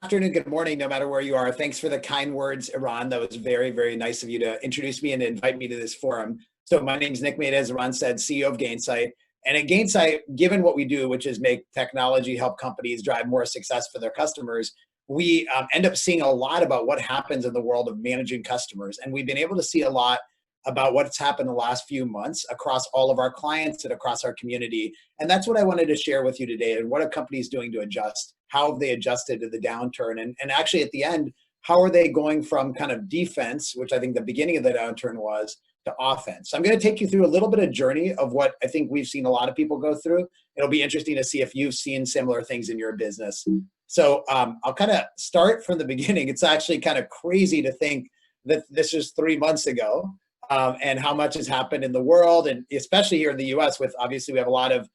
Afternoon, good morning, no matter where you are. Thanks for the kind words, Iran. That was very, very nice of you to introduce me and invite me to this forum. So my name is Nick Mehta, as Iran said, CEO of Gainsight. And at Gainsight, given what we do, which is make technology help companies drive more success for their customers, we end up seeing a lot about what happens in the world of managing customers. And we've been able to see a lot about what's happened the last few months across all of our clients and across our community. And that's what I wanted to share with you today. And what are companies doing to adjust? How have they adjusted to the downturn? And actually at the end, how are they going from kind of defense, which I think the beginning of the downturn was, to offense? So I'm going to take you through a little bit of journey of what I think we've seen a lot of people go through. It'll be interesting to see if you've seen similar things in your business. So I'll kind of start from the beginning. It's actually kind of crazy to think that this is 3 months ago, and how much has happened in the world, and especially here in the US, with obviously we have a lot of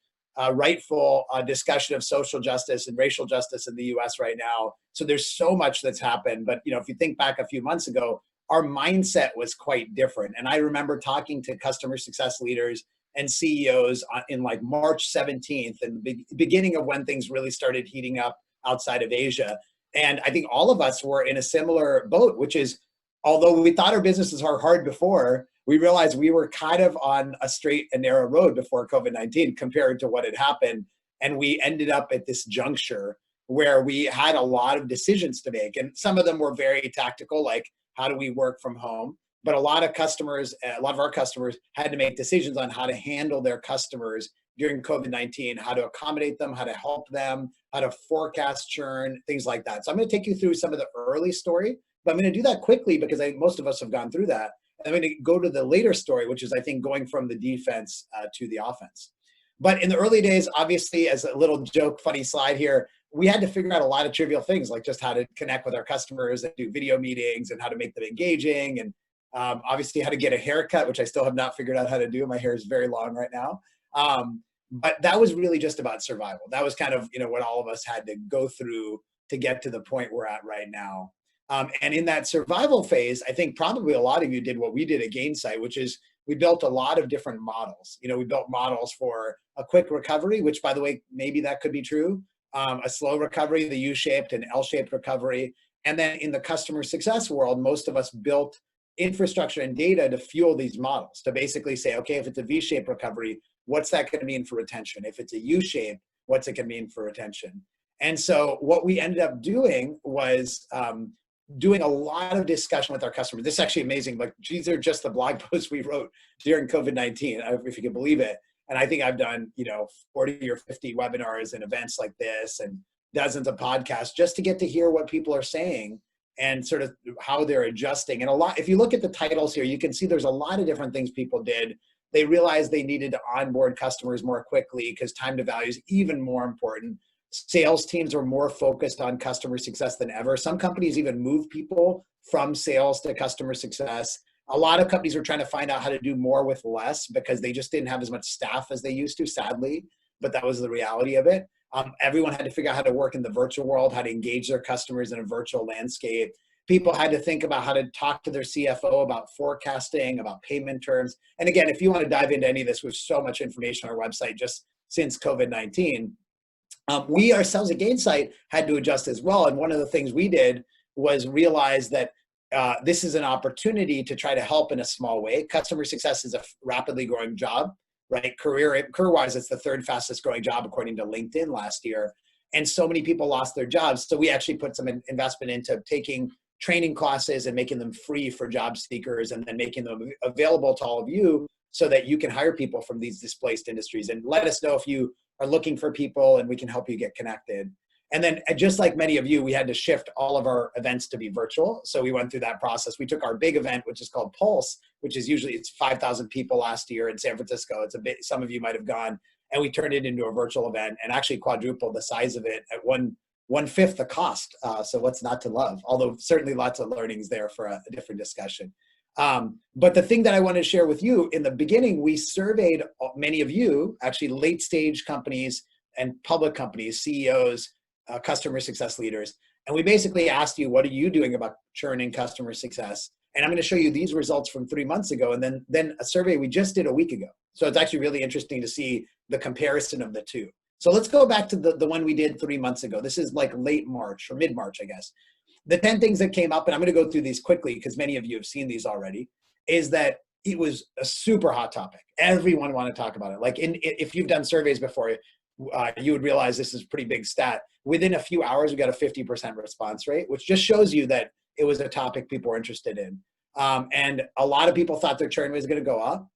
rightful discussion of social justice and racial justice in the US right now. So there's so much that's happened. But if you think back a few months ago, our mindset was quite different. And I remember talking to customer success leaders and CEOs in like March 17th, and the beginning of when things really started heating up outside of Asia. And I think all of us were in a similar boat, which is, although we thought our businesses were hard before, we realized we were kind of on a straight and narrow road before COVID-19 compared to what had happened. And we ended up at this juncture where we had a lot of decisions to make. And some of them were very tactical, like how do we work from home? But a lot of our customers had to make decisions on how to handle their customers during COVID-19, how to accommodate them, how to help them, how to forecast churn, things like that. So I'm going to take you through some of the early story, but I'm going to do that quickly because I think most of us have gone through that. And I'm going to go to the later story, which is, I think, going from the defense to the offense. But in the early days, obviously, as a little joke, funny slide here, we had to figure out a lot of trivial things, like just how to connect with our customers and do video meetings and how to make them engaging, and obviously how to get a haircut, which I still have not figured out how to do. My hair is very long right now. But that was really just about survival. That was kind of what all of us had to go through to get to the point we're at right now. And in that survival phase, I think probably a lot of you did what we did at Gainsight, which is we built a lot of different models. We built models for a quick recovery, which, by the way, maybe that could be true, a slow recovery, the U-shaped and L-shaped recovery. And then in the customer success world, most of us built infrastructure and data to fuel these models, to basically say, okay, if it's a V-shaped recovery, what's that going to mean for retention? If it's a U-shape, what's it going to mean for retention? And so what we ended up doing was doing a lot of discussion with our customers. This is actually amazing. Like, these are just the blog posts we wrote during COVID-19, if you can believe it. And I think I've done, 40 or 50 webinars and events like this and dozens of podcasts just to get to hear what people are saying and sort of how they're adjusting. And if you look at the titles here, you can see there's a lot of different things people did. They realized they needed to onboard customers more quickly because time to value is even more important. Sales teams are more focused on customer success than ever. Some companies even move people from sales to customer success. A lot of companies were trying to find out how to do more with less because they just didn't have as much staff as they used to, sadly, but that was the reality of it. Everyone had to figure out how to work in the virtual world, how to engage their customers in a virtual landscape. People had to think about how to talk to their CFO about forecasting, about payment terms. And again, if you want to dive into any of this, with so much information on our website just since COVID-19, we ourselves at Gainsight had to adjust as well. And one of the things we did was realize that this is an opportunity to try to help in a small way. Customer success is a rapidly growing job, right? Career-wise, it's the third fastest growing job according to LinkedIn last year. And so many people lost their jobs. So we actually put some investment into taking training classes and making them free for job seekers, and then making them available to all of you so that you can hire people from these displaced industries. And let us know if you are looking for people and we can help you get connected. And then, just like many of you, we had to shift all of our events to be virtual. So we went through that process. We took our big event, which is called Pulse, which is usually, it's 5,000 people last year in San Francisco. It's a bit, some of you might have gone, and we turned it into a virtual event and actually quadrupled the size of it at one-fifth the cost. So what's not to love? Although certainly lots of learnings there for a different discussion. But the thing that I want to share with you, in the beginning, we surveyed many of you, actually late stage companies and public companies, CEOs, customer success leaders. And we basically asked you, what are you doing about churning customer success? And I'm going to show you these results from 3 months ago, and then a survey we just did a week ago. So it's actually really interesting to see the comparison of the two. So let's go back to the one we did 3 months ago. This is like late March or mid-March, I guess. The 10 things that came up, and I'm going to go through these quickly because many of you have seen these already, is that it was a super hot topic. Everyone wanted to talk about it. Like if you've done surveys before, you would realize this is a pretty big stat. Within a few hours, we got a 50% response rate, which just shows you that it was a topic people were interested in. And a lot of people thought their churn was going to go up,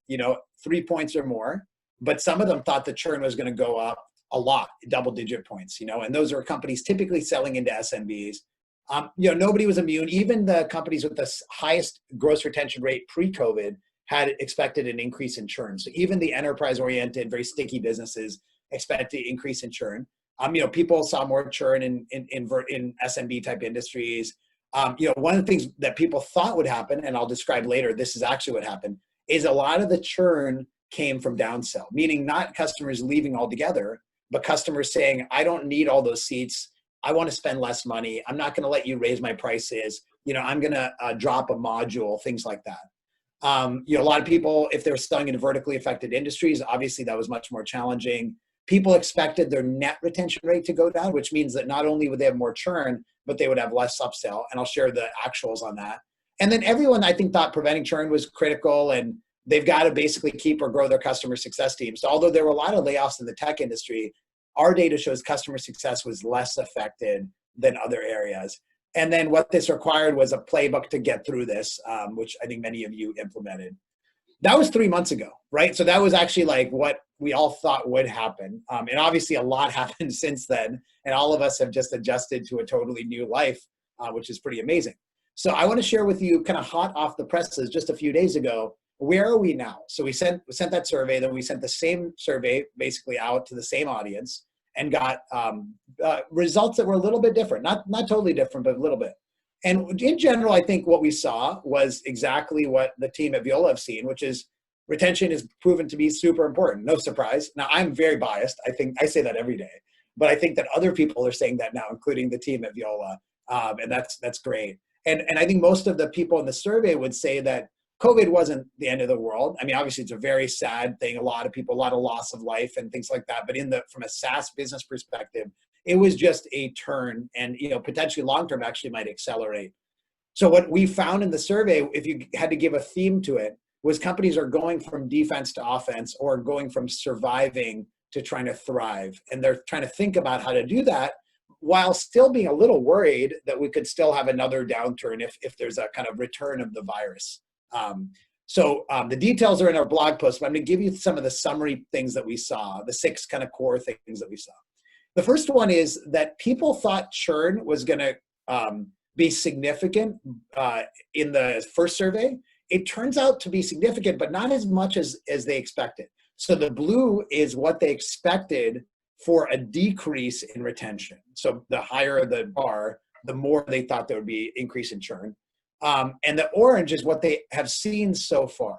3 points or more. But some of them thought the churn was going to go up a lot, double-digit points, and those are companies typically selling into SMBs. Nobody was immune. Even the companies with the highest gross retention rate pre-COVID had expected an increase in churn. So even the enterprise-oriented, very sticky businesses expected an increase in churn. People saw more churn in SMB type industries. One of the things that people thought would happen, and I'll describe later, this is actually what happened, is a lot of the churn came from downsell, meaning not customers leaving altogether, but customers saying, I don't need all those seats. I want to spend less money. I'm not going to let you raise my prices. I'm going to drop a module, things like that. A lot of people, if they're selling into vertically affected industries, obviously that was much more challenging. People expected their net retention rate to go down, which means that not only would they have more churn, but they would have less upsell. And I'll share the actuals on that. And then everyone, I think, thought preventing churn was critical, and they've got to basically keep or grow their customer success teams. So although there were a lot of layoffs in the tech industry, our data shows customer success was less affected than other areas. And then what this required was a playbook to get through this, which I think many of you implemented. That was 3 months ago, right? So that was actually like what we all thought would happen. And obviously a lot happened since then. And all of us have just adjusted to a totally new life, which is pretty amazing. So I want to share with you, kind of hot off the presses just a few days ago, where are we now? So we sent that survey, then we sent the same survey basically out to the same audience and got results that were a little bit different, not totally different, but a little bit. And in general, I think what we saw was exactly what the team at Viola have seen, which is retention is proven to be super important. No surprise. Now, I'm very biased. I think I say that every day, but I think that other people are saying that now, including the team at Viola, and that's great. And I think most of the people in the survey would say that COVID wasn't the end of the world. I mean, obviously it's a very sad thing. A lot of people, a lot of loss of life and things like that. But from a SaaS business perspective, it was just a turn, and potentially long-term actually might accelerate. So what we found in the survey, if you had to give a theme to it, was companies are going from defense to offense, or going from surviving to trying to thrive. And they're trying to think about how to do that while still being a little worried that we could still have another downturn if there's a kind of return of the virus. The details are in our blog post, but I'm going to give you some of the summary things that we saw, the 6 kind of core things that we saw. The first one is that people thought churn was going to be significant in the first survey. It turns out to be significant, but not as much as they expected. So the blue is what they expected for a decrease in retention. So the higher the bar, the more they thought there would be increase in churn. And the orange is what they have seen so far.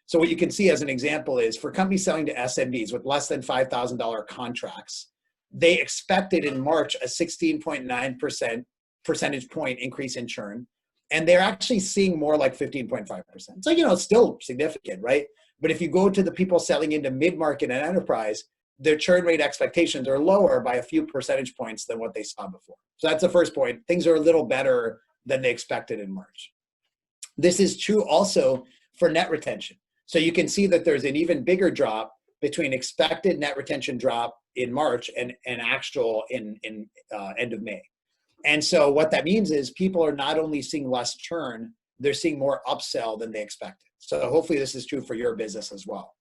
So what you can see as an example is for companies selling to SMBs with less than $5,000 contracts, they expected in March a 16.9% percentage point increase in churn. And they're actually seeing more like 15.5%. So, it's still significant, right? But if you go to the people selling into mid-market and enterprise, their churn rate expectations are lower by a few percentage points than what they saw before. So that's the first point. Things are a little better than they expected in March. This is true also for net retention. So you can see that there's an even bigger drop between expected net retention drop in March and actual in end of May. And so what that means is people are not only seeing less churn, they're seeing more upsell than they expected. So hopefully this is true for your business as well.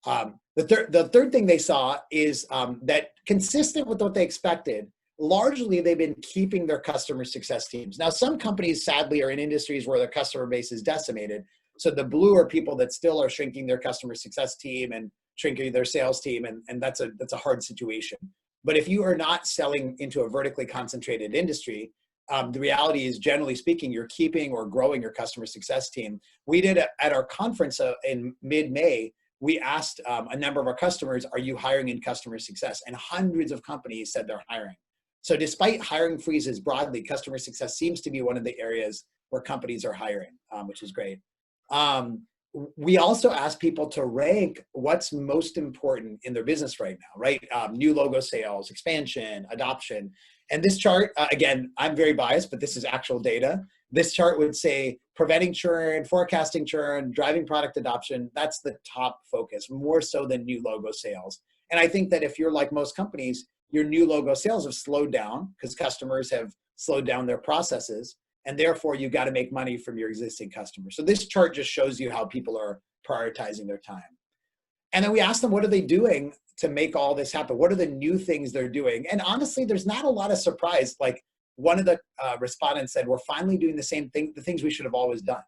The third thing they saw is that consistent with what they expected, largely they've been keeping their customer success teams. Now, some companies sadly are in industries where their customer base is decimated. So the blue are people that still are shrinking their customer success team and shrinking their sales team, and that's a hard situation. But if you are not selling into a vertically concentrated industry, the reality is, generally speaking, you're keeping or growing your customer success team. We did at our conference in mid-May, we asked a number of our customers, are you hiring in customer success? And hundreds of companies said they're hiring. So despite hiring freezes broadly, customer success seems to be one of the areas where companies are hiring, which is great. we also ask people to rank what's most important in their business right now, right? New logo sales, expansion, adoption. And this chart, again, I'm very biased, but this is actual data. This chart would say preventing churn, forecasting churn, driving product adoption. That's the top focus, more so than new logo sales. And I think that if you're like most companies, your new logo sales have slowed down because customers have slowed down their processes. And therefore, you've got to make money from your existing customers. So this chart just shows you how people are prioritizing their time. And then we asked them, what are they doing to make all this happen? What are the new things they're doing? And honestly, there's not a lot of surprise. Like one of the respondents said, we're finally doing the same thing, the things we should have always done.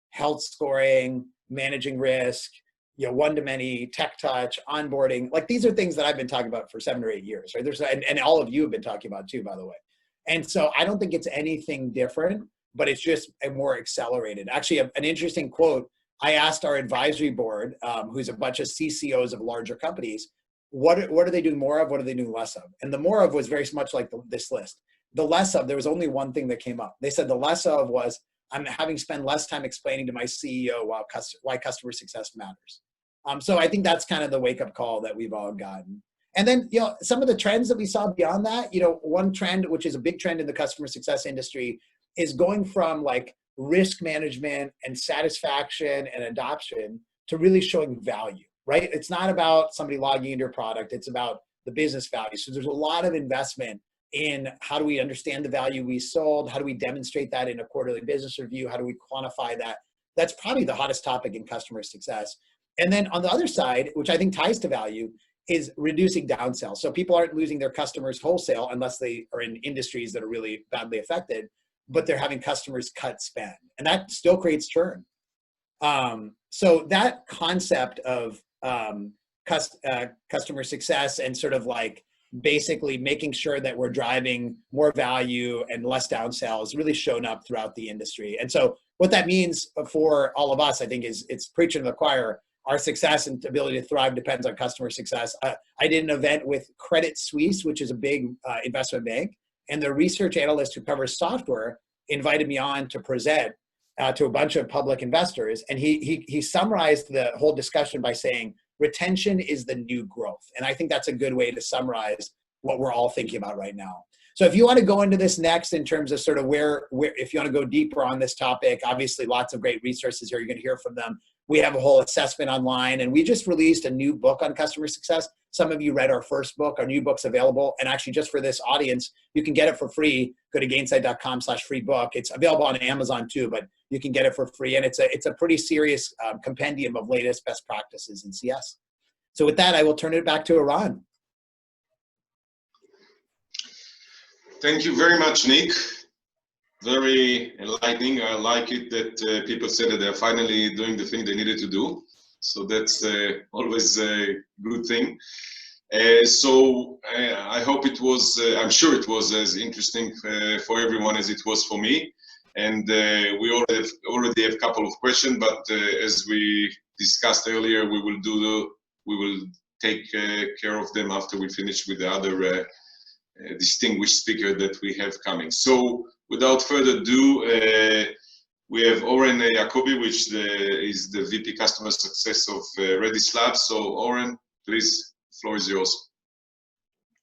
Health scoring, managing risk, one-to-many, tech touch, onboarding. Like these are things that I've been talking about for 7 or 8 years, right? And all of you have been talking about too, by the way. And so I don't think it's anything different, but it's just a more accelerated. Actually, an interesting quote, I asked our advisory board, who's a bunch of CCOs of larger companies, what are they doing more of? What are they doing less of? And the more of was very much like this list. The less of, there was only one thing that came up. They said the less of was, I'm having spent less time explaining to my CEO why customer success matters. So I think that's kind of the wake-up call that we've all gotten. And then, some of the trends that we saw beyond that, one trend, which is a big trend in the customer success industry, is going from like risk management and satisfaction and adoption to really showing value, right? It's not about somebody logging into your product. It's about the business value. So there's a lot of investment in how do we understand the value we sold? How do we demonstrate that in a quarterly business review? How do we quantify that? That's probably the hottest topic in customer success. And then on the other side, which I think ties to value, is reducing downsell. So people aren't losing their customers wholesale unless they are in industries that are really badly affected, but they're having customers cut spend. And that still creates churn. So that concept of customer success and sort of like basically making sure that we're driving more value and less downsell has really shown up throughout the industry. And so what that means for all of us, I think, is it's preaching to the choir. Our success and ability to thrive depends on customer success. I did an event with Credit Suisse, which is a big investment bank, and the research analyst who covers software invited me on to present to a bunch of public investors. And he summarized the whole discussion by saying, retention is the new growth. And I think that's a good way to summarize what we're all thinking about right now. So if you want to go into this next in terms of sort of where if you want to go deeper on this topic, obviously lots of great resources here. You're going to hear from them. We have a whole assessment online, and we just released a new book on customer success. Some of you read our first book. Our new book's available. And actually, just for this audience, you can get it for free. Go to gainsight.com/free book. It's available on Amazon too, but you can get it for free. And it's a pretty serious compendium of latest best practices in CS. So with that, I will turn it back to Eran. Thank you very much, Nick. Very enlightening. I like it that people said that they're finally doing the thing they needed to do. So that's always a good thing. I hope it was, I'm sure it was as interesting for everyone as it was for me. And we already have a couple of questions, but as we discussed earlier, we will take care of them after we finish with the other distinguished speaker that we have coming. So without further ado, we have Oren Jacobi, which is the VP Customer Success of Redis Labs. So Oren, please, the floor is yours.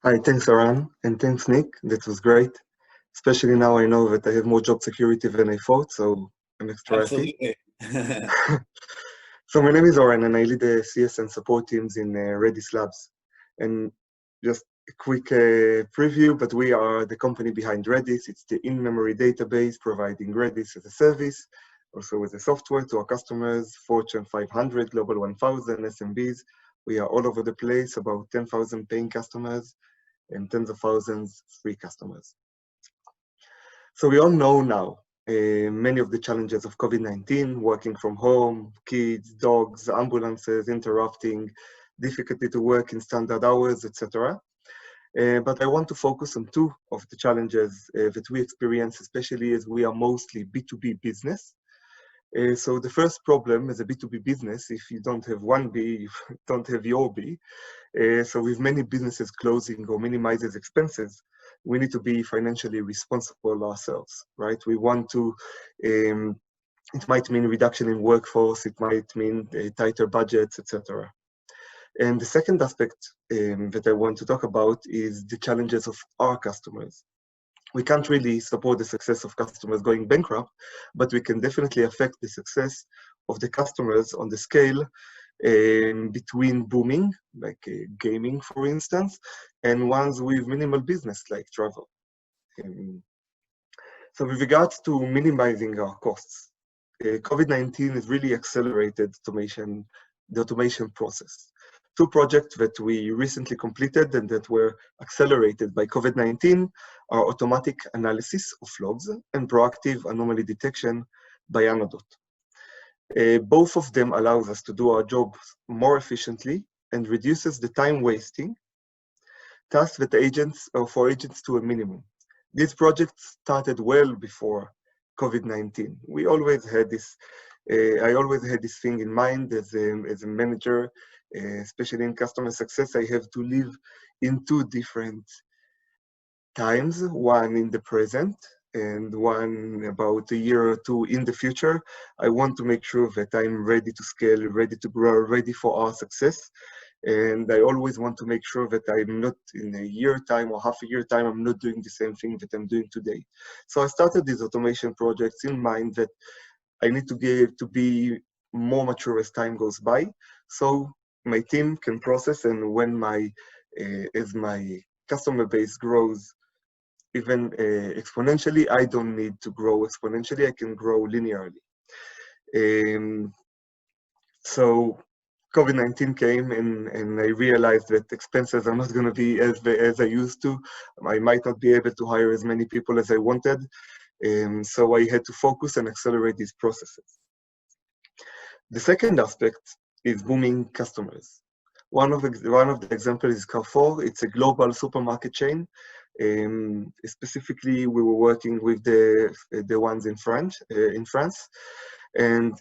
Hi, thanks Aran, and thanks Nick, that was great. Especially now I know that I have more job security than I thought, so I'm extra happy. So my name is Oren, and I lead the CS and support teams in Redis Labs. And just a quick preview, but we are the company behind Redis. It's the in-memory database providing Redis as a service, also as a software to our customers, Fortune 500, Global 1000, SMBs. We are all over the place, about 10,000 paying customers and tens of thousands free customers. So we all know now many of the challenges of COVID-19, working from home, kids, dogs, ambulances, interrupting, difficulty to work in standard hours, etc. But I want to focus on two of the challenges that we experience, especially as we are mostly B2B business. So the first problem as a B2B business, if you don't have one B, you don't have your B. So with many businesses closing or minimizes expenses, we need to be financially responsible ourselves, right? We want to It might mean reduction in workforce, it might mean tighter budgets, etc. And the second aspect that I want to talk about is the challenges of our customers. We can't really support the success of customers going bankrupt, but we can definitely affect the success of the customers on the scale between booming, like gaming, for instance, and ones with minimal business, like travel. So with regards to minimizing our costs, COVID-19 has really accelerated the automation process. Two projects that we recently completed and that were accelerated by COVID-19 are automatic analysis of logs and proactive anomaly detection by Anodot. Both of them allows us to do our job more efficiently and reduces the time wasting tasks that for agents to a minimum. These projects started well before COVID-19. We always had this, I always had this thing in mind as a manager, especially in customer success. I have to live in two different times, one in the present and one about a year or two in the future. I want to make sure that I'm ready to scale, ready to grow, ready for our success. And I always want to make sure that I'm not in a year time or half a year time, I'm not doing the same thing that I'm doing today. So I started these automation projects in mind that I need to be more mature as time goes by. So my team can process, and when as my customer base grows even exponentially, I don't need to grow exponentially, I can grow linearly. So COVID-19 came and I realized that expenses are not going to be as I used to. I might not be able to hire as many people as I wanted. So I had to focus and accelerate these processes. The second aspect is booming customers. One of the examples is Carrefour. It's a global supermarket chain. Specifically, we were working with the ones in France. And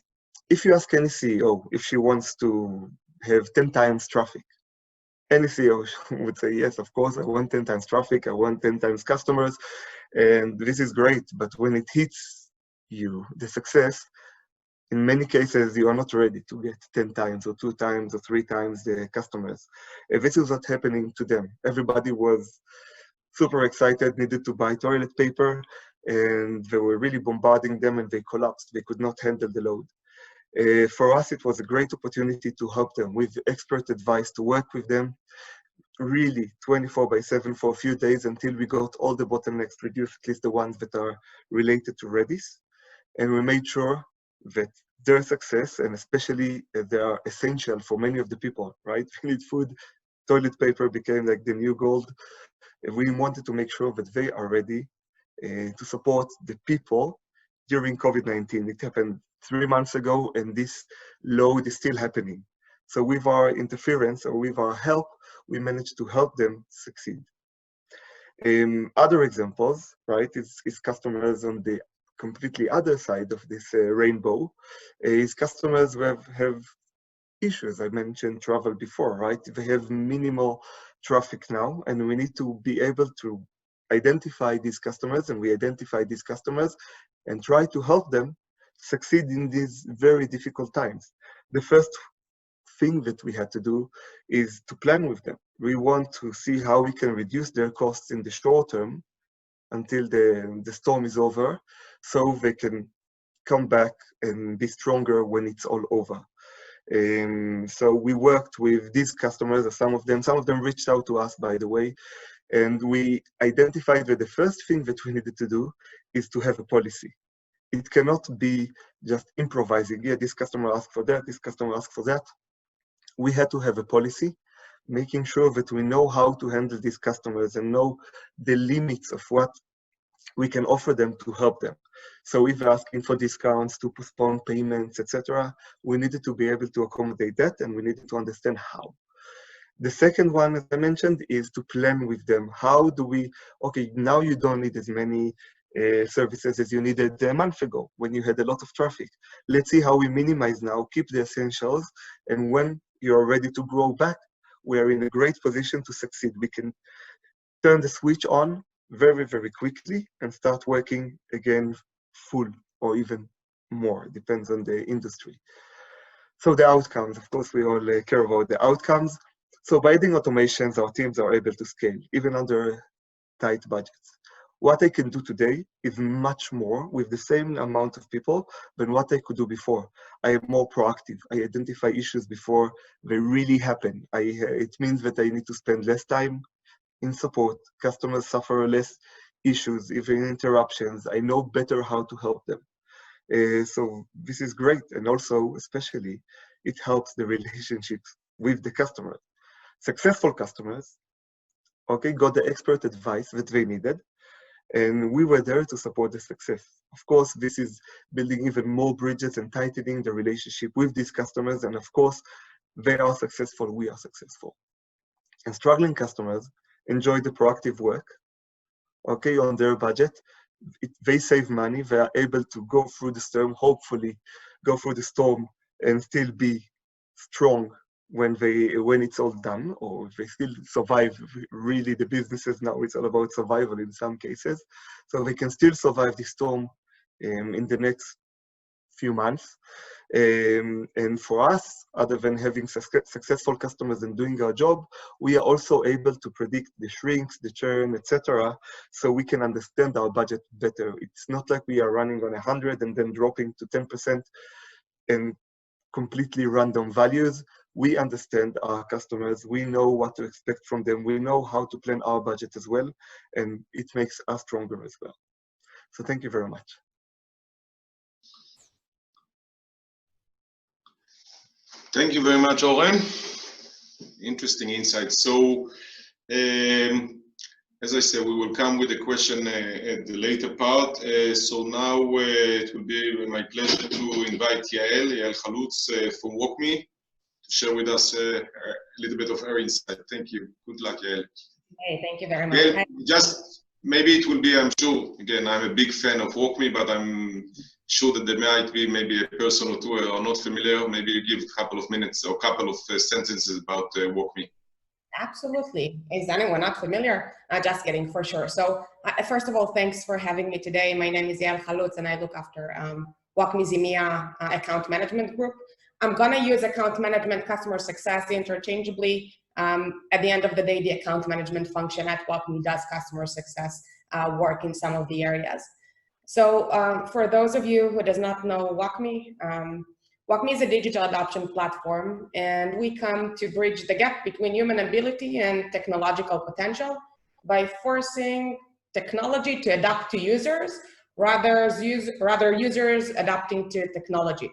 if you ask any CEO if she wants to have 10 times traffic, any CEO would say, yes, of course, I want 10 times traffic, I want 10 times customers, and this is great. But when it hits you, the success, in many cases, you are not ready to get 10 times or 2 times or 3 times the customers. This is what's happening to them. Everybody was super excited, needed to buy toilet paper, and they were really bombarding them and they collapsed. They could not handle the load. For us, it was a great opportunity to help them with expert advice, to work with them really 24/7 for a few days until we got all the bottlenecks reduced, at least the ones that are related to Redis. And we made sure that their success, and especially they are essential for many of the people, right? We need food, toilet paper became like the new gold. We wanted to make sure that they are ready to support the people during COVID-19. It happened 3 months ago, and this load is still happening. So with our interference or with our help, we managed to help them succeed. Other examples, right, is customers on the completely other side of this rainbow, is customers who have issues. I mentioned travel before, right? They have minimal traffic now, and we need to be able to identify these customers, and we identify these customers and try to help them succeed in these very difficult times. The first thing that we had to do is to plan with them. We want to see how we can reduce their costs in the short term until the storm is over, so they can come back and be stronger when it's all over. So we worked with these customers, some of them reached out to us, by the way, and we identified that the first thing that we needed to do is to have a policy. It cannot be just improvising. Yeah, this customer asked for that, this customer asked for that. We had to have a policy, making sure that we know how to handle these customers and know the limits of what we can offer them to help them. So if they're asking for discounts, to postpone payments, etc., we needed to be able to accommodate that, and we needed to understand how. The second one, as I mentioned, is to plan with them. How do we, okay, now you don't need as many services as you needed a month ago when you had a lot of traffic. Let's see how we minimize now, keep the essentials, and when you're ready to grow back, we are in a great position to succeed. We can turn the switch on very, very quickly and start working again full or even more, depends on the industry. So the outcomes, of course, we all care about the outcomes. So by adding automations, our teams are able to scale, even under tight budgets. What I can do today is much more with the same amount of people than what I could do before. I am more proactive. I identify issues before they really happen. It means that I need to spend less time in support. Customers suffer less issues, even interruptions. I know better how to help them. So this is great. And also, especially, it helps the relationships with the customer. Successful customers, okay, got the expert advice that they needed, and we were there to support the success. Of course, this is building even more bridges and tightening the relationship with these customers. And of course, they are successful, we are successful. And struggling customers enjoy the proactive work, okay, on their budget. They save money, they are able to go through the storm, hopefully go through the storm and still be strong when it's all done, or they still survive. Really, the businesses now, it's all about survival in some cases. So they can still survive the storm in the next few months. And for us, other than having successful customers and doing our job, we are also able to predict the shrinks, the churn, etc. So we can understand our budget better. It's not like we are running on 100 and then dropping to 10% and completely random values. We understand our customers. We know what to expect from them. We know how to plan our budget as well. And it makes us stronger as well. So thank you very much. Thank you very much, Oren. Interesting insights. So, as I said, we will come with a question at the later part. So now it will be my pleasure to invite Yael Chalutz from Walkme to share with us a little bit of her insight. Thank you. Good luck, Yael. Hey, thank you very much. Yael, just maybe it will be, I'm sure, again, I'm a big fan of Walkme, but I'm sure that there might be maybe a person or two who are not familiar. Maybe you give a couple of minutes or a couple of sentences about Walkme. Absolutely. Is anyone not familiar? Just kidding, for sure. So first of all, thanks for having me today. My name is Yael Chalutz, and I look after Walkme's EMEA account management group. I'm going to use account management, customer success interchangeably. At the end of the day, the account management function at Walkme does customer success work in some of the areas. So for those of you who does not know Walkme, Walkme is a digital adoption platform, and we come to bridge the gap between human ability and technological potential by forcing technology to adapt to users, rather users adapting to technology.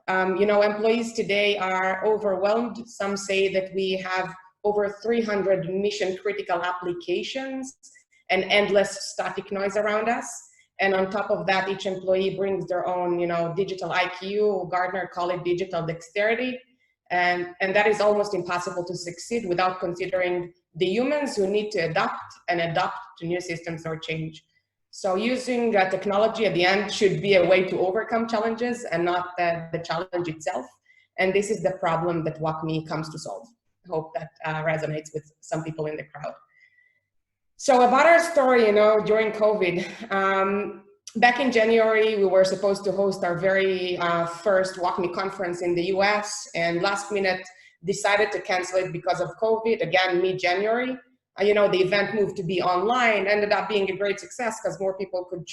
You know, employees today are overwhelmed. Some say that we have over 300 mission-critical applications and endless static noise around us. And on top of that, each employee brings their own, you know, digital IQ. Gartner call it digital dexterity. And that is almost impossible to succeed without considering the humans who need to adapt to new systems or change. So using technology at the end should be a way to overcome challenges and not the challenge itself. And this is the problem that Walkme comes to solve. I hope that resonates with some people in the crowd. So about our story, you know, during COVID, back in January, we were supposed to host our very first Walkme conference in the US, and last minute decided to cancel it because of COVID, again, mid-January. You know, the event moved to be online, ended up being a great success because more people could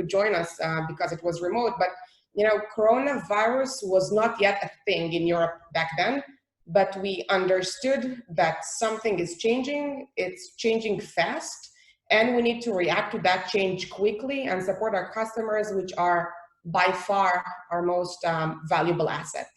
join us because it was remote. But, you know, coronavirus was not yet a thing in Europe back then. But we understood that something is changing, it's changing fast, and we need to react to that change quickly and support our customers, which are by far our most valuable asset.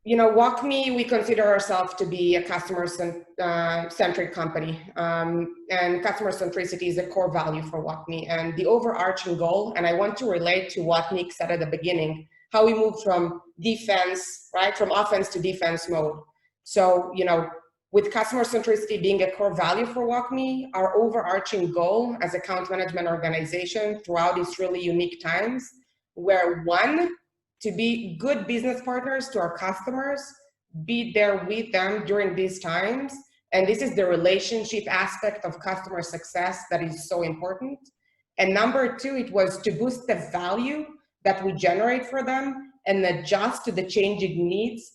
You know, Walkme, we consider ourselves to be a customer-centric company, and customer centricity is a core value for Walkme. And the overarching goal, and I want to relate to what Nick said at the beginning, how we moved from defense, right, from offense to defense mode. So, you know, with customer centricity being a core value for Walkme, our overarching goal as account management organization throughout these really unique times, were one, to be good business partners to our customers, be there with them during these times. And this is the relationship aspect of customer success that is so important. And number two, it was to boost the value that we generate for them and adjust to the changing needs,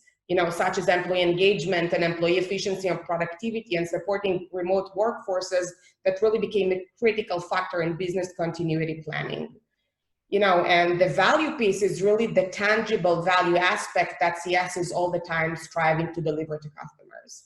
such as employee engagement and employee efficiency and productivity, and supporting remote workforces that really became a critical factor in business continuity planning. And the value piece is really the tangible value aspect that CS is all the time striving to deliver to customers.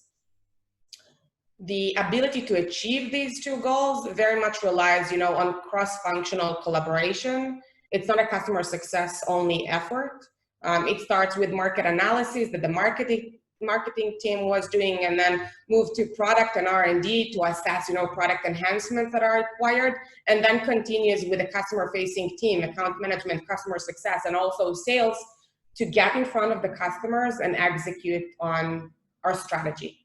The ability to achieve these two goals very much relies, on cross-functional collaboration. It's not a customer success only effort. It starts with market analysis that the marketing team was doing, and then move to product and R&D to assess, product enhancements that are required, and then continues with the customer-facing team, account management, customer success, and also sales to get in front of the customers and execute on our strategy.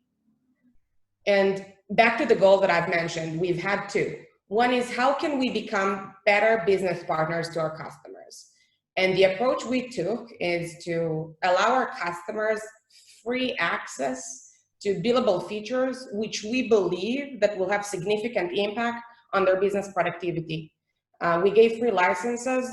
And back to the goal that I've mentioned, we've had two. One is how can we become better business partners to our customers? And the approach we took is to allow our customers free access to billable features, which we believe that will have significant impact on their business productivity. We gave free licenses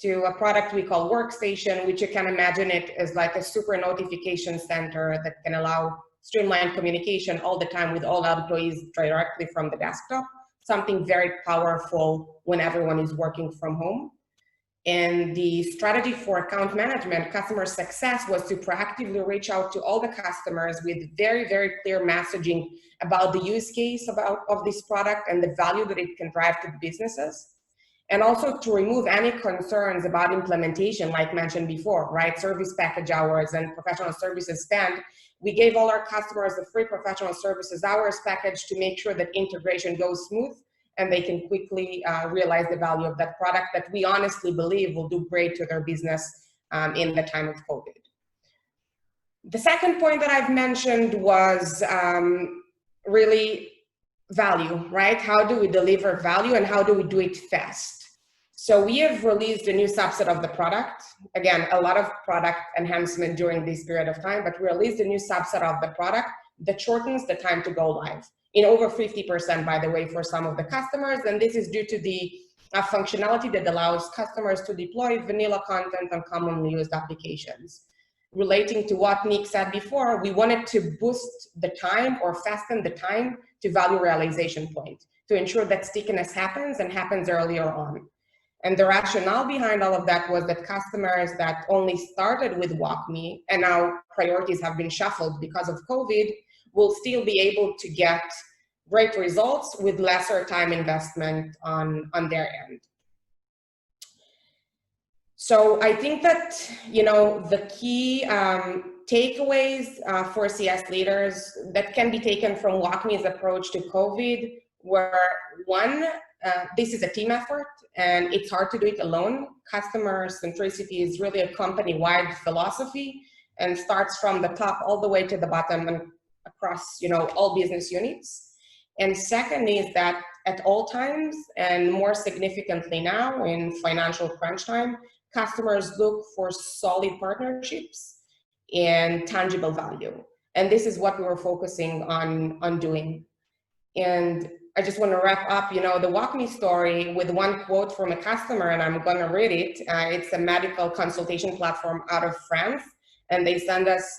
to a product we call Workstation, which you can imagine it as like a super notification center that can allow streamlined communication all the time with all employees directly from the desktop, something very powerful when everyone is working from home. And the strategy for account management, customer success, was to proactively reach out to all the customers with very, very clear messaging about the use case of this product and the value that it can drive to the businesses. And also to remove any concerns about implementation, like mentioned before, right? Service package hours and professional services spend. We gave all our customers a free professional services hours package to make sure that integration goes smooth and they can quickly realize the value of that product that we honestly believe will do great to their business in the time of COVID. The second point that I've mentioned was really value, right? How do we deliver value and how do we do it fast? So we have released a new subset of the product. Again, a lot of product enhancement during this period of time, but we released a new subset of the product that shortens the time to go live in over 50%, by the way, for some of the customers. And this is due to the functionality that allows customers to deploy vanilla content on commonly used applications. Relating to what Nick said before, we wanted to boost the time or fasten the time to value realization point to ensure that stickiness happens and happens earlier on. And the rationale behind all of that was that customers that only started with Walkme and now priorities have been shuffled because of COVID will still be able to get great results with lesser time investment on their end. So I think that, the key takeaways for CS leaders that can be taken from Walkme's approach to COVID were, one, this is a team effort and it's hard to do it alone. Customer centricity is really a company-wide philosophy and starts from the top all the way to the bottom and across, all business units. And second is that at all times, and more significantly now in financial crunch time, customers look for solid partnerships and tangible value. And this is what we were focusing on doing. And I just want to wrap up, the Walkme story with one quote from a customer, and I'm going to read it. It's a medical consultation platform out of France. And they send us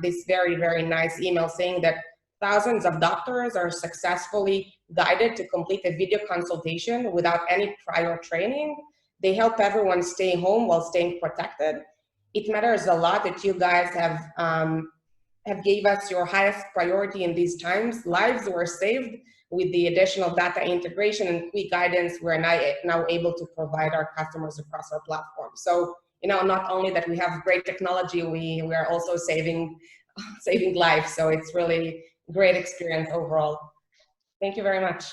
this very, very nice email saying that thousands of doctors are successfully guided to complete a video consultation without any prior training. They help everyone stay home while staying protected. It matters a lot that you guys have gave us your highest priority in these times. Lives were saved with the additional data integration and quick guidance we're now able to provide our customers across our platform. So, not only that we have great technology, we are also saving lives. So it's really great experience overall. Thank you very much.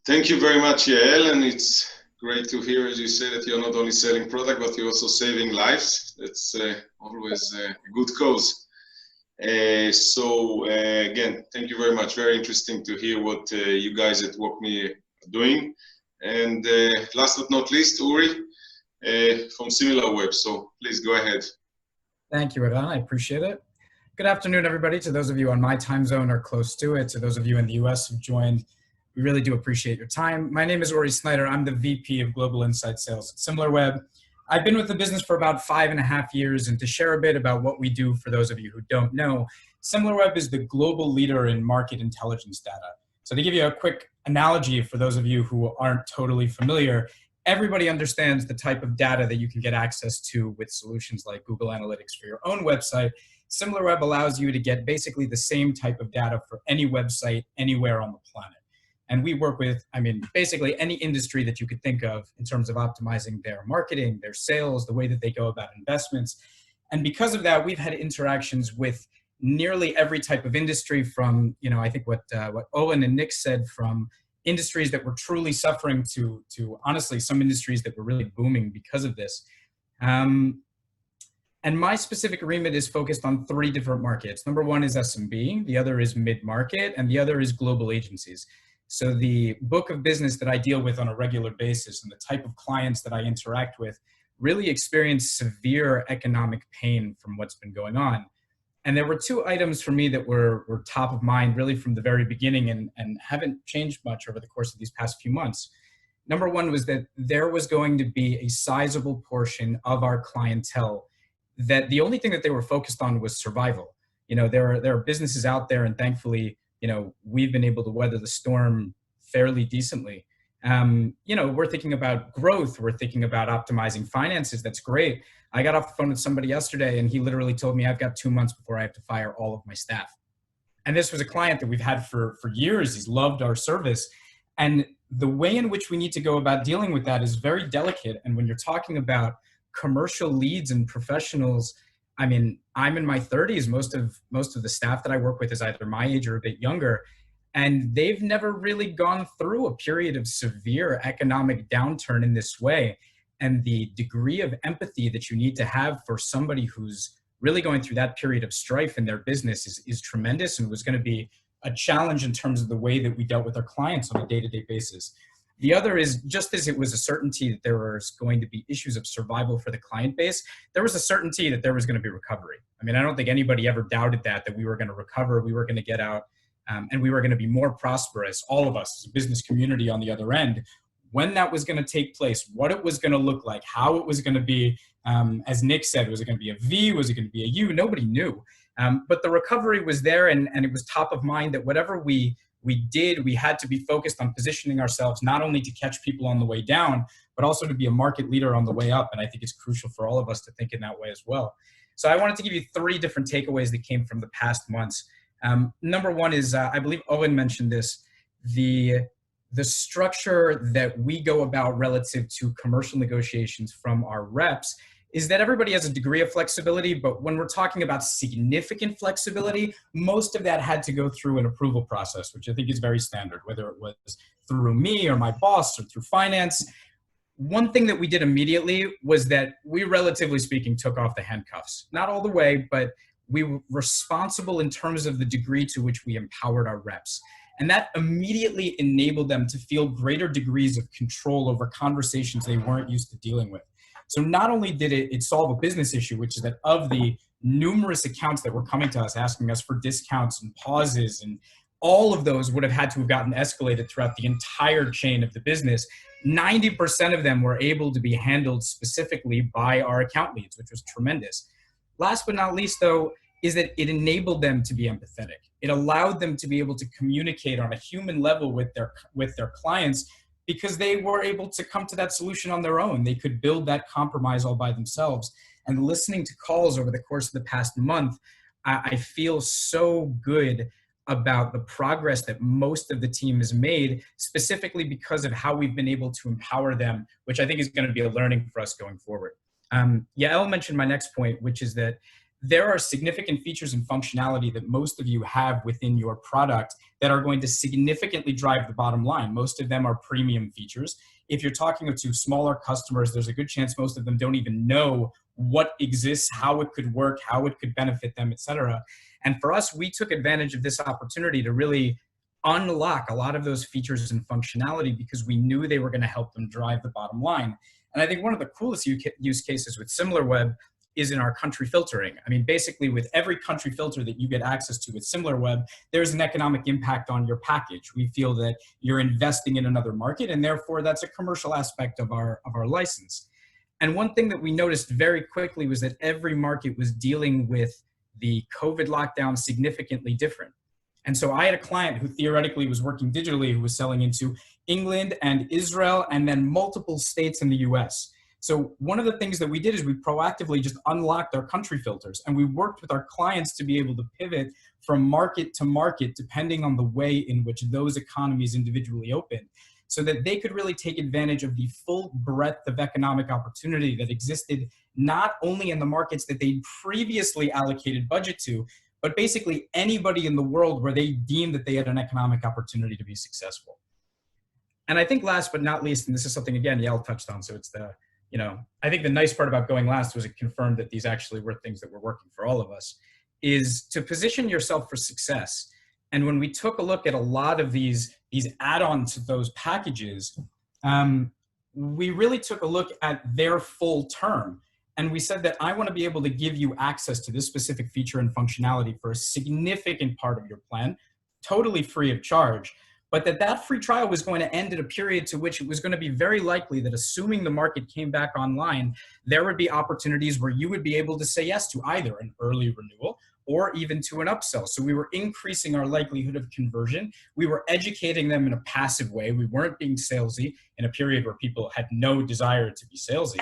Thank you very much, Yael. And it's great to hear, as you say, that you're not only selling product, but you're also saving lives. That's always a good cause. Again, thank you very much. Very interesting to hear what you guys at Walkme are doing. And last but not least, Uri from SimilarWeb. So please go ahead. Thank you, Eran. I appreciate it. Good afternoon, everybody. To those of you on my time zone or close to it, to those of you in the US who joined We really do appreciate your time. My name is Schneider. I'm the VP of Global Insight Sales at SimilarWeb. I've been with the business for about 5.5 years, and to share a bit about what we do for those of you who don't know, SimilarWeb is the global leader in market intelligence data. So to give you a quick analogy for those of you who aren't totally familiar, everybody understands the type of data that you can get access to with solutions like Google Analytics for your own website. SimilarWeb allows you to get basically the same type of data for any website anywhere on the planet. And we work with, basically any industry that you could think of in terms of optimizing their marketing, their sales, the way that they go about investments. And because of that, we've had interactions with nearly every type of industry from, I think what Owen and Nick said, from industries that were truly suffering to honestly, some industries that were really booming because of this. And my specific remit is focused on 3 different markets. Number 1 is SMB, the other is mid-market, and the other is global agencies. So the book of business that I deal with on a regular basis and the type of clients that I interact with really experience severe economic pain from what's been going on. And there were 2 items for me that were top of mind really from the very beginning and haven't changed much over the course of these past few months. Number 1 was that there was going to be a sizable portion of our clientele that the only thing that they were focused on was survival. There are businesses out there, and thankfully, we've been able to weather the storm fairly decently. We're thinking about growth. We're thinking about optimizing finances. That's great. I got off the phone with somebody yesterday, and he literally told me I've got 2 months before I have to fire all of my staff. And this was a client that we've had for years. He's loved our service. And the way in which we need to go about dealing with that is very delicate. And when you're talking about commercial leads and professionals, I'm in my 30s. Most of the staff that I work with is either my age or a bit younger, and they've never really gone through a period of severe economic downturn in this way. And the degree of empathy that you need to have for somebody who's really going through that period of strife in their business is tremendous, and was going to be a challenge in terms of the way that we dealt with our clients on a day-to-day basis. The other is, just as it was a certainty that there was going to be issues of survival for the client base, there was a certainty that there was going to be recovery. I don't think anybody ever doubted that we were going to recover, we were going to get out, and we were going to be more prosperous, all of us as a business community on the other end. When that was going to take place, what it was going to look like, how it was going to be, as Nick said, was it going to be a V, was it going to be a U? Nobody knew. But the recovery was there, and it was top of mind that whatever we did, we had to be focused on positioning ourselves not only to catch people on the way down, but also to be a market leader on the way up. And I think it's crucial for all of us to think in that way as well. So I wanted to give you 3 different takeaways that came from the past months. Number 1 is, I believe Owen mentioned this, the structure that we go about relative to commercial negotiations from our reps is that everybody has a degree of flexibility, but when we're talking about significant flexibility, most of that had to go through an approval process, which I think is very standard, whether it was through me or my boss or through finance. One thing that we did immediately was that we, relatively speaking, took off the handcuffs. Not all the way, but we were responsible in terms of the degree to which we empowered our reps. And that immediately enabled them to feel greater degrees of control over conversations they weren't used to dealing with. So not only did it solve a business issue, which is that of the numerous accounts that were coming to us, asking us for discounts and pauses, and all of those would have had to have gotten escalated throughout the entire chain of the business, 90% of them were able to be handled specifically by our account leads, which was tremendous. Last but not least, though, is that it enabled them to be empathetic. It allowed them to be able to communicate on a human level with their clients, because they were able to come to that solution on their own. They could build that compromise all by themselves. And listening to calls over the course of the past month, I feel so good about the progress that most of the team has made, specifically because of how we've been able to empower them, which I think is going to be a learning for us going forward. Yael mentioned my next point, which is that there are significant features and functionality that most of you have within your product that are going to significantly drive the bottom line. Most of them are premium features. If you're talking to smaller customers, there's a good chance most of them don't even know what exists, how it could work, how it could benefit them, et cetera. And for us, we took advantage of this opportunity to really unlock a lot of those features and functionality because we knew they were going to help them drive the bottom line. And I think one of the coolest use cases with SimilarWeb is in our country filtering. I mean, basically with every country filter that you get access to with SimilarWeb, there's an economic impact on your package. We feel that you're investing in another market, and therefore that's a commercial aspect of our license. And one thing that we noticed very quickly was that every market was dealing with the COVID lockdown significantly different. And so I had a client who theoretically was working digitally, who was selling into England and Israel and then multiple states in the US. So one of the things that we did is we proactively just unlocked our country filters, and we worked with our clients to be able to pivot from market to market depending on the way in which those economies individually opened, so that they could really take advantage of the full breadth of economic opportunity that existed not only in the markets that they previously allocated budget to, but basically anybody in the world where they deemed that they had an economic opportunity to be successful. And I think last but not least, and this is something again Yael touched on, so it's the, I think the nice part about going last was it confirmed that these actually were things that were working for all of us, is to position yourself for success. And when we took a look at a lot of these add-ons to those packages, we really took a look at their full term. And we said that I want to be able to give you access to this specific feature and functionality for a significant part of your plan, totally free of charge, but that free trial was going to end at a period to which it was going to be very likely that, assuming the market came back online, there would be opportunities where you would be able to say yes to either an early renewal or even to an upsell. So we were increasing our likelihood of conversion. We were educating them in a passive way. We weren't being salesy in a period where people had no desire to be salesy.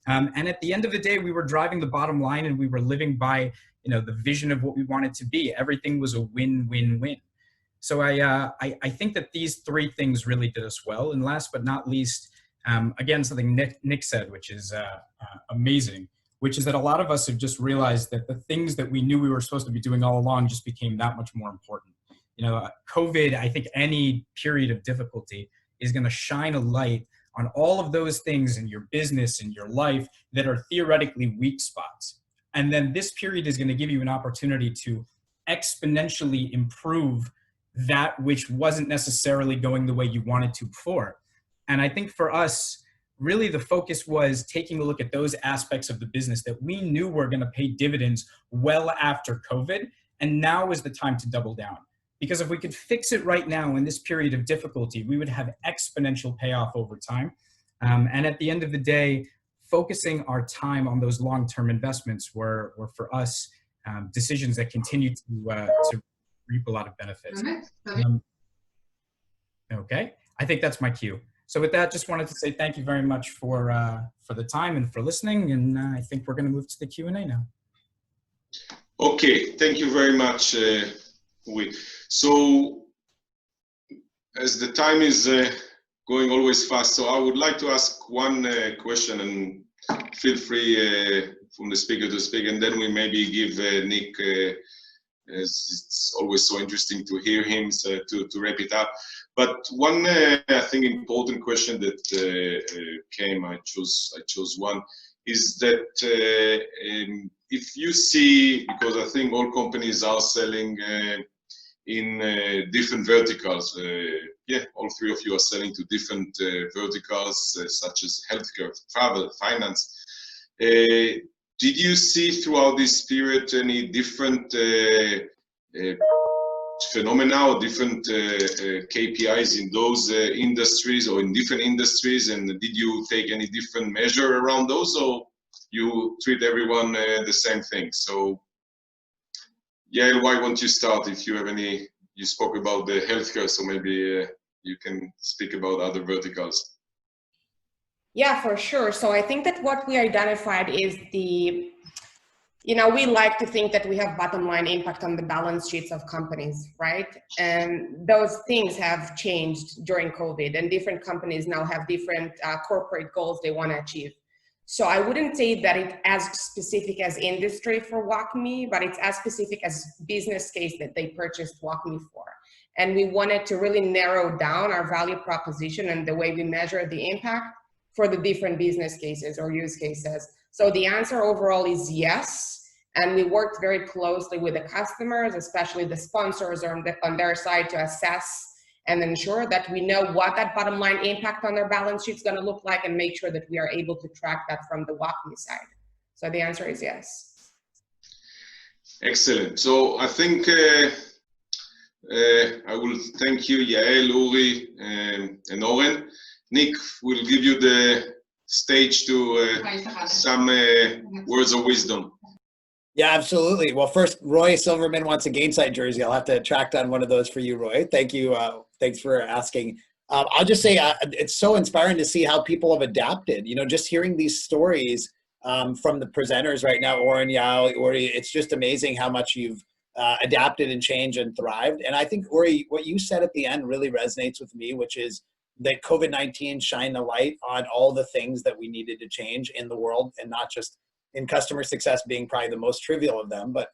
And at the end of the day, we were driving the bottom line, and we were living by, the vision of what we wanted to be. Everything was a win-win-win. So I think that these three things really did us well. And last but not least, again, something Nick said, which is amazing, which is that a lot of us have just realized that the things that we knew we were supposed to be doing all along just became that much more important. COVID, I think any period of difficulty is going to shine a light on all of those things in your business and your life that are theoretically weak spots. And then this period is going to give you an opportunity to exponentially improve that which wasn't necessarily going the way you wanted to before. And I think for us, really the focus was taking a look at those aspects of the business that we knew were going to pay dividends well after COVID. And now is the time to double down. Because if we could fix it right now in this period of difficulty, we would have exponential payoff over time. And at the end of the day, focusing our time on those long-term investments were for us decisions that continue to reap a lot of benefits. Okay, I think that's my cue. So with that, just wanted to say thank you very much for the time and for listening. And I think we're going to move to the Q&A now. Okay, thank you very much. So as the time is going always fast, so I would like to ask one question, and feel free from the speaker to speak, and then we maybe give Nick, as it's always so interesting to hear him, so to wrap it up. But one, I think, important question that came, I chose one, is that if you see, because I think all companies are selling in different verticals, yeah, all three of you are selling to different verticals, such as healthcare, travel, finance. Did you see throughout this period any different phenomena or different KPIs in those industries or in different industries, and did you take any different measure around those, or you treat everyone the same thing? So Yael, why won't you start? If you have any, you spoke about the healthcare, so maybe you can speak about other verticals. Yeah, for sure. So I think that what we identified is the, we like to think that we have bottom line impact on the balance sheets of companies, right? And those things have changed during COVID, and different companies now have different corporate goals they want to achieve. So I wouldn't say that it's as specific as industry for Walkme, but it's as specific as business case that they purchased Walkme for. And we wanted to really narrow down our value proposition and the way we measure the impact for the different business cases or use cases. So the answer overall is yes. And we worked very closely with the customers, especially the sponsors on their side, to assess and ensure that we know what that bottom line impact on their balance sheet is going to look like, and make sure that we are able to track that from the Walkme side. So the answer is yes. Excellent. So I think I will thank you, Yael, Uri, and Oren. Nick will give you the stage to some words of wisdom. Yeah, absolutely. Well, first, Roy Silverman wants a Gainsight jersey. I'll have to track down one of those for you, Roy. Thank you. Thanks for asking. I'll just say it's so inspiring to see how people have adapted. You know, just hearing these stories from the presenters right now, Oren, Yael, Uri, it's just amazing how much you've adapted and changed and thrived. And I think, Uri, what you said at the end really resonates with me, which is that COVID-19 shined a light on all the things that we needed to change in the world, and not just in customer success being probably the most trivial of them, but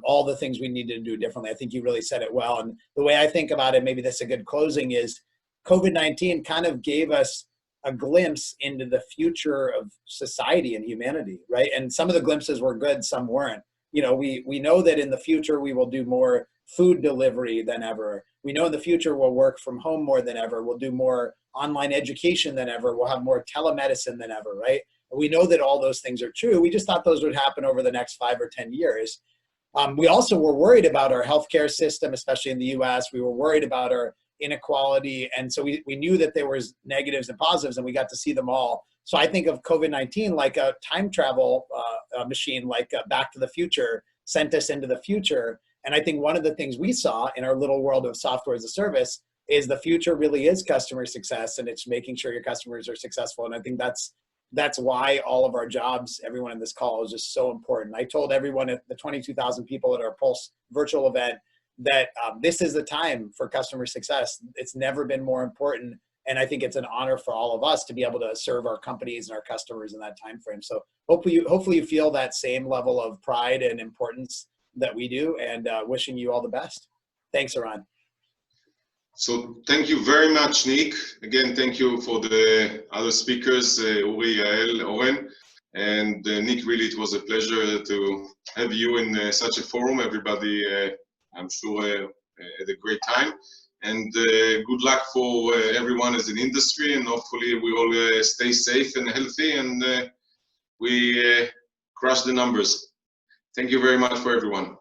all the things we needed to do differently. I think you really said it well. And the way I think about it, maybe that's a good closing, is COVID-19 kind of gave us a glimpse into the future of society and humanity, right? And some of the glimpses were good, some weren't. You know, we know that in the future we will do more food delivery than ever. We know in the future we'll work from home more than ever. We'll do more online education than ever. We'll have more telemedicine than ever, right? We know that all those things are true. We just thought those would happen over the next 5 or 10 years. We also were worried about our healthcare system, especially in the US. We were worried about our inequality. And so we knew that there was negatives and positives, and we got to see them all. So I think of COVID-19 like a time travel machine, like Back to the Future sent us into the future. And I think one of the things we saw in our little world of software as a service is the future really is customer success, and it's making sure your customers are successful. And I think that's why all of our jobs, everyone in this call, is just so important. I told everyone at the 22,000 people at our Pulse virtual event that this is the time for customer success. It's never been more important. And I think it's an honor for all of us to be able to serve our companies and our customers in that time frame. So hopefully you feel that same level of pride and importance that we do, and wishing you all the best. Thanks, Eran. So thank you very much, Nick. Again, thank you for the other speakers, Uri, Yael, Oren. And Nick, really, it was a pleasure to have you in such a forum. Everybody, I'm sure, had a great time. And good luck for everyone as an industry. And hopefully we all stay safe and healthy, and we crush the numbers. Thank you very much for everyone.